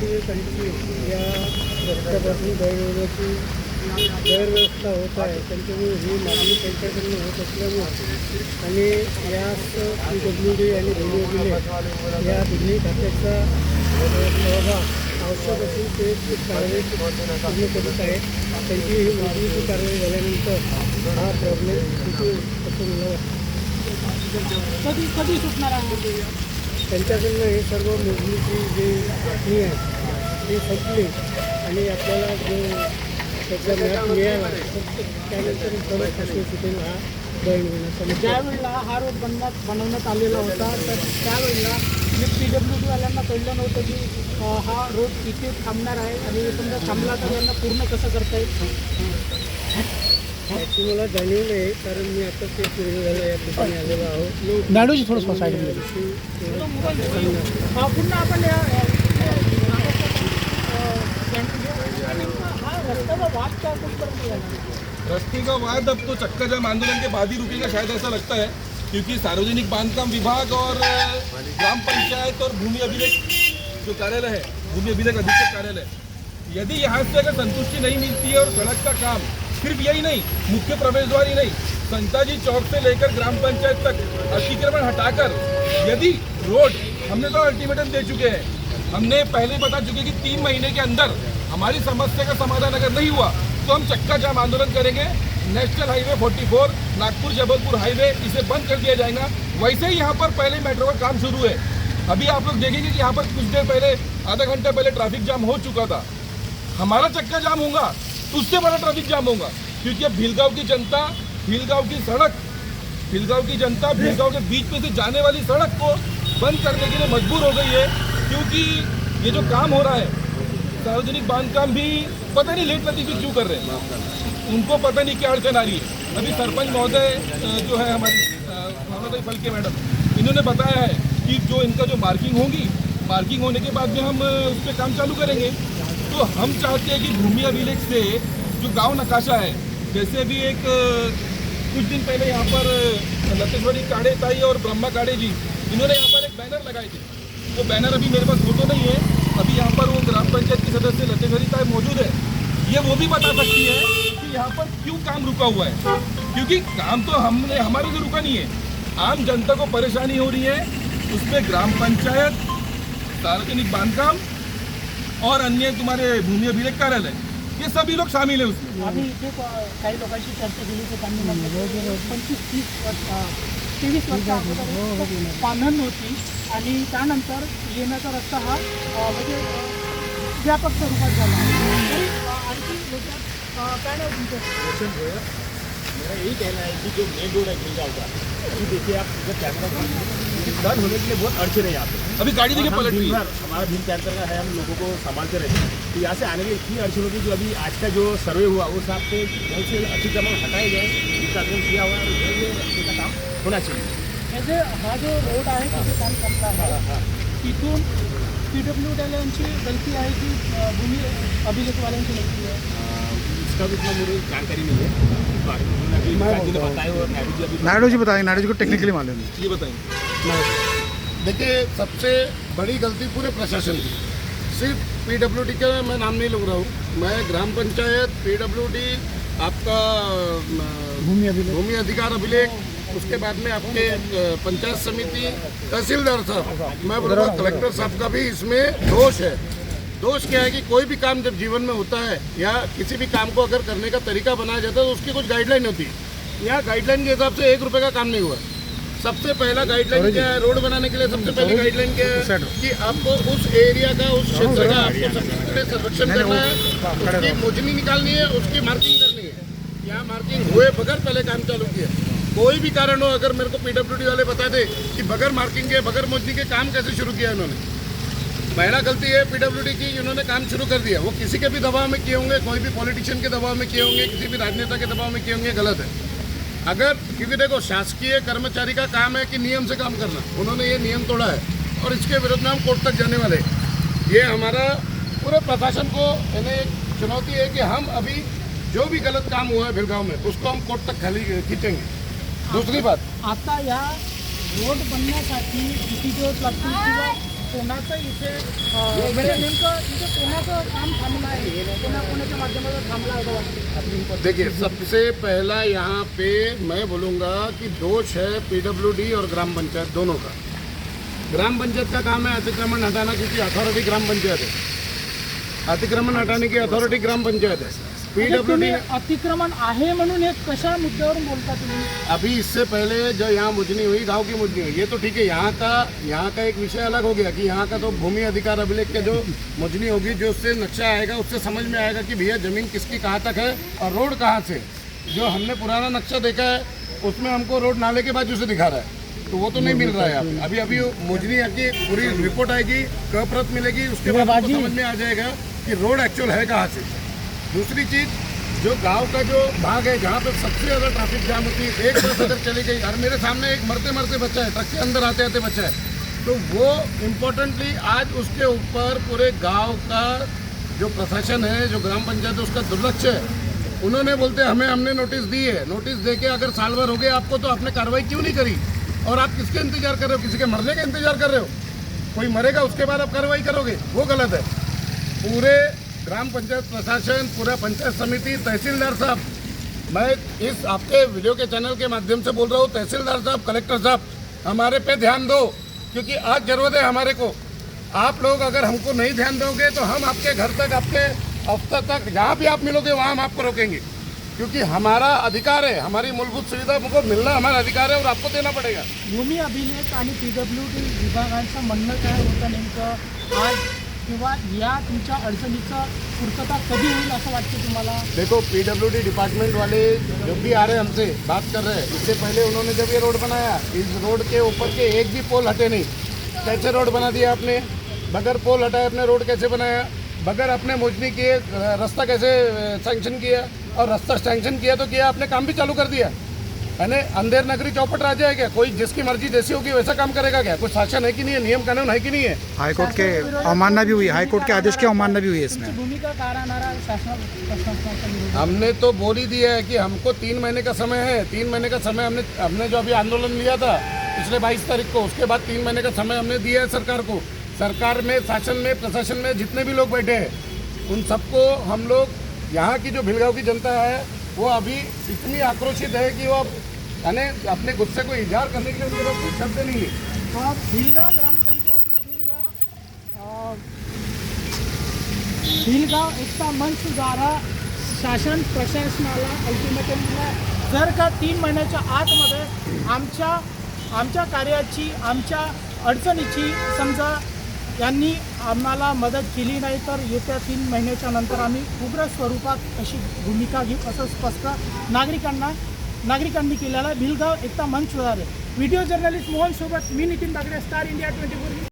पोलिसांची या रस्त्यापासून दळवण्याची गैरव्यवस्था होत आहे, त्यांच्यामुळे ही मागणी त्यांच्याकडून होत असल्यामुळे आणि यात PWD आणि रेल्वे या दोन्ही खात्याचा सहभाग आवश्यक असून ते कारवाई पूर्ण करत आहेत. त्यांची ही मागणीची कारवाई झाल्यानंतर हा प्रॉब्लेम किती असं मला कधी कधी सुटणार आहे? त्यांच्याकडनं हे सर्व मोजणीची जी बातमी आहे ती संपली आणि आपल्याला जो त्याचा मॅप मिळाला त्यानंतर थोडं प्रश्न सुटेल हा दळणवळणाचा. ज्या वेळेला हा रोड बनवण्यात आलेला होता तर त्यावेळेला PWD वाल्यांना कळलं नव्हतं की हा रोड इथे थांबणार आहे आणि समजा थांबला तर यांना पूर्ण कसं करता येईल? याची मला जाणीव नाही, कारण मी आता ते पूर्ण झालं या ठिकाणी आलेलो आहोत. नाडूची थोडंसं साईड पुन्हा आपण रस्ते का वाद अब तो चक्का जाम आंदोलन के बाद ही रुकेगा शायद, ऐसा लगता है, क्योंकि सार्वजनिक बांधकाम विभाग और ग्राम पंचायत और भूमि अभिलेख जो कार्यालय है, भूमि अभिलेख अधीक्षक कार्यालय, यदि यहाँ से अगर संतुष्टि नहीं मिलती है और सड़क का काम सिर्फ यही नहीं, मुख्य प्रवेश द्वार ही नहीं, संताजी चौक से लेकर ग्राम पंचायत तक अतिक्रमण हटाकर यदि रोड, हमने तो अल्टीमेटम दे चुके हैं, हमने पहले बता चुके कि 3 महीने के अंदर हमारी समस्या का समाधान अगर नहीं हुआ तो हम चक्का जाम आंदोलन करेंगे। National highway 44 Nagpur Jabalpur highway इसे बंद कर दिया जाएगा। वैसे ही यहाँ पर पहले मेट्रो का काम शुरू है। अभी आप लोग देखेंगे कि यहाँ पर कुछ देर पहले, आधा घंटा पहले ट्रैफिक जाम हो चुका था। हमारा चक्का जाम होगा तो उससे बड़ा ट्रैफिक जाम होगा, क्योंकि अब भीलगांव की जनता, भीलगांव की सड़क, भीलगांव की जनता भीलगांव के बीच में से जाने वाली सड़क को बंद करने के लिए मजबूर हो गई है। क्योंकि ये जो काम हो रहा है, सार्वजनिक बांधकाम भी पता नहीं लेट लतीफी क्यों कर रहे हैं, उनको पता नहीं क्या अड़चन आ रही है। अभी सरपंच महोदय जो है हमारी भावनाताई फलके मैडम, इन्होंने बताया है कि जो इनका जो मार्किंग होगी, मार्किंग होने के बाद में हम उस पर काम चालू करेंगे। तो हम चाहते हैं कि भूमि अभिलेख से जो गांव नकाशा है, जैसे अभी एक कुछ दिन पहले यहाँ पर लतेश्वरी काड़े ताई और ब्रह्मा काड़े जी, इन्होंने यहाँ पर एक बैनर लगाए थे। वो बैनर अभी मेरे पास फोटो नहीं है, अभी यहाँ पर वो ग्राम पंचायत की सदस्य लतेश्वरी ताई मौजूद है, ये वो भी बता सकती है कि यहाँ पर क्यों काम रुका हुआ है। क्योंकि काम तो हमारे से रुका नहीं है, आम जनता को परेशानी हो रही है। उसमें ग्राम पंचायत, सार्वजनिक बांधकाम और अन्य तुम्हारे भूमि अभिलेख कार्यालय, ये सभी लोग शामिल है उसमें। आम्ही इथे काही लोकांशी चर्चा केली तर त्यांनी म्हटलं 25-30 वर्ष अगोदर बांधण होती आणि त्यानंतर येण्याचा रस्ता हा म्हणजे व्यापक स्वरूपात झाला। तरी आणखी लोक काय नाव तुमचं? मेरा यही कहना है कि जो मेन रोड है भीलगांव का, अभी देखिए आप जब कैमरा टर्न होने के लिए बहुत अड़चन है यहाँ पे। अभी गाड़ी देखिए पलट रही है, हमारा भीम कैंसर का है, हम लोगों को संभालते रहते हैं, तो यहाँ से आने में इतनी अड़चन होगी। जो अभी आज का जो सर्वे हुआ वो साथ पे बहुत से अतिक्रमण हटाए गए, जिसका अध्ययन किया हुआ है और ये रस्ते का काम होना चाहिए। म्हणजे हा जो रोड आहे तिथे काम संपला आहे, तिथून PWDवाल्यांची गलती आहे की भूमि अभिलेखवाल्यांची गलती है? इसका भी इतना मुझे जानकारी नहीं है। जी ने बताया और नायडू जी बताएंगे, नायडू जी को टेक्निकली मालूम है। ये बताएंगे। देखिए, सबसे बड़ी गलती पूरे प्रशासन की, सिर्फ PWD का मैं नाम नहीं लग रहा हूँ, मैं ग्राम पंचायत, PWD, आपका भूमि अधिकार अभिलेख, उसके बाद में आपके पंचायत समिति, तहसीलदार साहब, मैं बोलूँगा कलेक्टर साहब का भी इसमें दोष है। दोष क्या है कि कोई भी काम जब जीवन में होता है या किसी भी काम को अगर करने का तरीका बनाया जाता है तो उसकी कुछ गाइडलाइन होती है। यहाँ गाइडलाइन के हिसाब से 1 रुपये का काम नहीं हुआ। सबसे पहला गाइडलाइन क्या है रोड बनाने के लिए? सबसे पहली गाइडलाइन क्या है कि आपको उस एरिया का, उस क्षेत्र का आपको संरक्षण करना है, उसकी मोजनी निकालनी है, उसकी मार्किंग करनी है। यहाँ मार्किंग हुए बगैर पहले काम चालू किया। कोई भी कारण हो, अगर मेरे को PWD वाले बता दे कि बगैर मार्किंग के, बगैर मोजनी के काम कैसे शुरू किया इन्होंने। पहला गलती है PWD की, इन्होंने काम शुरू कर दिया। वो किसी के भी दबाव में किए होंगे, कोई भी पॉलिटिशियन के दबाव में किए होंगे, किसी भी राजनेता के दबाव में किए होंगे, गलत है। अगर, क्योंकि देखो शासकीय कर्मचारी का काम है कि नियम से काम करना, उन्होंने ये नियम तोड़ा है और इसके विरुद्ध में हम कोर्ट तक जाने वाले हैं। ये हमारा पूरे प्रशासन को यानी एक चुनौती है कि हम अभी जो भी गलत काम हुआ है भीलगांव में उसको हम कोर्ट तक खींचेंगे। दूसरी बात, आता या रोड बनण्यासाठी किती दिवस लागतील किंवा कोणाचं इथे म्हणजे नेमकं इथे कोणाचं काम थांबलं आहे, कोणाच्या माध्यमातून थांबलं आहे वाटतं? देखिए, सबसे पहला यहाँ पे मैं बोलूँगा कि दोष है पीडब्ल्यूडी और ग्राम पंचायत दोनों का। ग्राम पंचायत का काम है अतिक्रमण हटाना, क्योंकि अथॉरिटी ग्राम पंचायत है। अतिक्रमण हटाने की अथॉरिटी ग्राम पंचायत है। पीडब्ल्यूडी अतिक्रमण आहे म्हणून एक कशा मुद्द्यावरून बोलता तुम्ही? अभी इससे पहले जो यहाँ मुजनी हुई, गांव की मुजनी हुई, ये तो ठीक है। यहाँ का एक विषय अलग हो गया कि यहाँ का तो भूमि अधिकार अभिलेख के जो मुजनी होगी, जो उससे नक्शा आएगा उससे समझ में आएगा कि भैया जमीन किसकी कहाँ तक है और रोड कहाँ से। जो हमने पुराना नक्शा देखा है उसमें हमको रोड नाले के बाद उसे दिखा रहा है, तो वो तो नहीं मिल रहा है। अभी मुजनी की पूरी रिपोर्ट आएगी, क प्रत मिलेगी, उसके बाद हमको समझ में आ जाएगा कि रोड एक्चुअल है कहाँ से। दूसरी चीज़, जो गांव का जो भाग है जहाँ पे सबसे ज़्यादा ट्रैफिक जाम होती है, एक बस अगर चली गई और मेरे सामने एक मरते बच्चा है, ट्रक के अंदर आते आते बच्चा है, तो वो इम्पोर्टेंटली आज उसके ऊपर पूरे गांव का जो प्रशासन है, जो ग्राम पंचायत है, उसका दुर्लक्ष्य है। उन्होंने बोलते हमने नोटिस दी है, नोटिस दे के अगर साल भर हो गए आपको, तो आपने कार्रवाई क्यों नहीं करी? और आप किसके इंतजार कर रहे हो? किसी के मरने का इंतजार कर रहे हो? कोई मरेगा उसके बाद आप कार्रवाई करोगे, वो गलत है। पूरे ग्राम पंचायत प्रशासन, पूरा पंचायत समिति, तहसीलदार साहब, मैं इस आपके वीडियो के चैनल के माध्यम से बोल रहा हूँ, तहसीलदार साहब, कलेक्टर साहब, हमारे पे ध्यान दो, क्योंकि आज जरूरत है हमारे को। आप लोग अगर हमको नहीं ध्यान दोगे तो हम आपके घर तक, आपके अफसर तक, जहाँ भी आप मिलोगे वहाँ हम आपको रोकेंगे, क्योंकि हमारा अधिकार है, हमारी मूलभूत सुविधा हमको मिलना हमारा अधिकार है और आपको देना पड़ेगा। भूमी अभिलेख आणि पीडब्ल्यूडी विभागांचं म्हणणं काय होतं नेमकं आज, किंवा या तुमच्या अडचणीचं पूर्तता कधी होईल असं वाटतं तुम्हाला? देखो, पीडब्ल्यूडी डिपार्टमेंट वाले जब भी आ रहे हैं हमसे बात कर रहे हैं, इससे पहले उन्होंने जब ये रोड बनाया, इस रोड के ऊपर के एक भी पोल हटे नहीं। कैसे रोड बना दिया आपने? बगैर पोल हटाए अपने रोड कैसे बनाया? बगैर अपने मोजनी किए रास्ता कैसे सैंक्शन किया? और रास्ता सैंक्शन किया तो किया, आपने काम भी चालू कर दिया, यानी अंधेर नगरी चौपट राजा है क्या? कोई जिसकी मर्जी जैसी होगी वैसा काम करेगा क्या? कोई शासन है कि नहीं है? नियम कानून है कि नहीं है? हाईकोर्ट के अवमानना भी हुई, हाईकोर्ट के आदेश की अवमानना भी हुई है इसमें। तुमची भूमिका काय राहणार आहे शासनाच्या विरोधात? हमने तो बोल ही दिया है कि हमको 3 महीने का समय है। 3 महीने का समय हमने जो अभी आंदोलन लिया था पिछले 22 तारीख को, उसके बाद 3 महीने का समय हमने दिया है सरकार को। सरकार में, शासन में, प्रशासन में जितने भी लोग बैठे हैं, उन सबको हम लोग, यहाँ की जो भिलगांव की जनता है वो अभी इतनी आक्रोशित है कि वो यानी अपने गुस्से को इजहार करने के लिए उनके पास कोई शब्द नहीं है। भिलगाव ग्रामपंचायतमधील भिलगाव एकता मंच द्वारा शासन प्रशासनाला अल्टिमेटम दिला, जर का 3 महिन्याच्या आतमध्ये आमच्या कार्याची, आमच्या अडचणीची समजा यांनी आम्हाला मदत केली नाही तर येत्या 3 महिन्याच्या नंतर आम्ही उग्र स्वरूपात अशी भूमिका घेऊ, असं स्पष्ट नागरिकांनी केलेला भिलगाव एकता मंच द्वारे। व्हिडिओ जर्नलिस्ट मोहन सोबत मी नितीन बागडे, स्टार इंडिया 24।